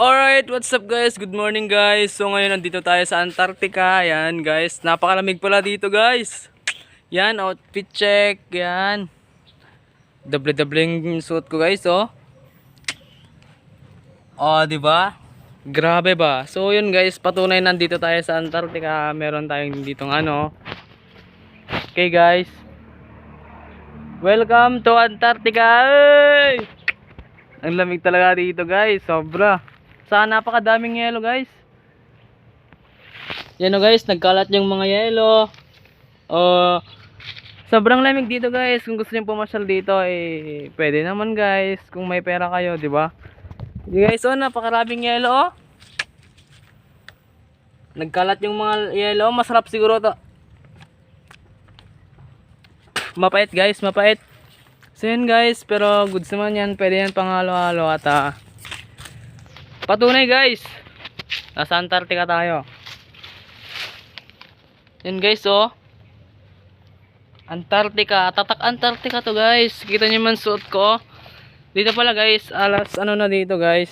Alright, what's up guys? Good morning guys. So ngayon nandito tayo sa Antarctica. Yan guys, napakalamig pala dito guys. Yan, outfit check. Yan. Doble-dobleng suit ko guys, oh. Oh, di ba? Grabe ba? So yun guys, patunay nandito tayo sa Antarctica. Meron tayong ditong ano. Okay guys. Welcome to Antarctica. Hey! Ang lamig talaga dito guys, sobra. Sana napakadaming yelo guys. Yan o guys, nagkalat yung mga yelo. Sobrang lamig dito guys. Kung gusto niyo pumasyal dito eh pwede naman guys kung may pera kayo, di ba? Di guys, napakaraming yelo oh. Nagkalat yung mga yelo, masarap siguro to. Mapait guys, mapait. So yun guys, pero goods naman yan. Pwede yan pangalo-halo at patunay guys, nasa Antarctica tayo. Yan guys oh, Antarctica, tatak Antarctica to guys. Kita nyo man suot ko. Dito pala guys, alas ano na dito guys,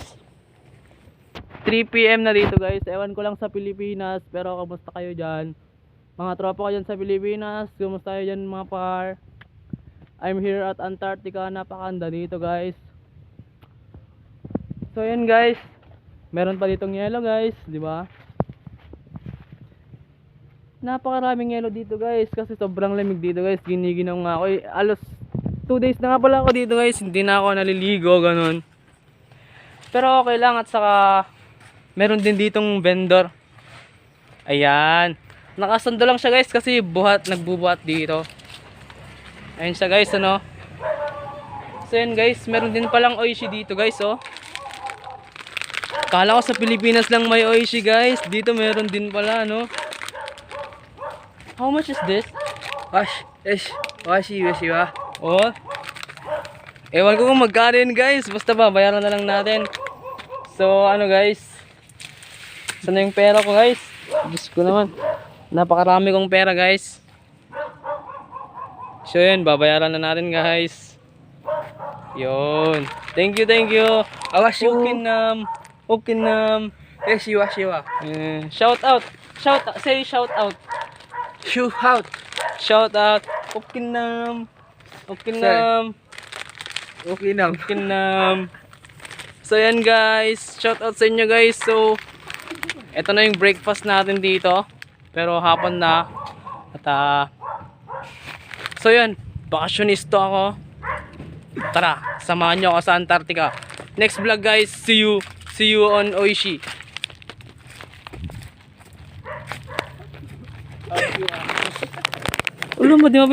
3 PM na dito guys. Ewan ko lang sa Pilipinas, pero kamusta kayo dyan? Mga tropa ko dyan sa Pilipinas, kamusta kayo dyan mga par? I'm here at Antarctica, napakanda dito guys. So yan guys, meron pa ditong yelo guys, di ba? Napakaraming yelo dito guys kasi sobrang lamig dito guys. Giniginaw nga ako. Alos 2 days na nga pala ako dito guys. Hindi na ako naliligo ganun. Pero okay lang at saka meron din ditong vendor. Ayan. Nakasando lang siya guys kasi nagbubuhat dito. Ayan siya guys, ano. So yan guys, meron din palang oishi dito guys, oh. Kala ko sa Pilipinas lang may oishi guys. Dito meron din pala, no? How much is this? Washi wa. Oh. Ewan ko kung magkano yun guys. Basta ba, bayaran na lang natin. So ano guys, sana yung pera ko guys? Diyos ko naman, napakarami kong pera guys. So yun, babayaran na natin guys. Yun. Thank you. Awashi Okinam. Washi wa. Shout out. Say shout out. Shoot out. Shout out. Okinam. Okay na. So yan guys, shout out sa inyo guys. So eto na yung breakfast natin dito. Pero hapon na. At so yan, bakasyonisto ako. Tara, samahan nyo ako sa Antarctica. Next vlog guys, see you on Oishi. Ulo mo, di mo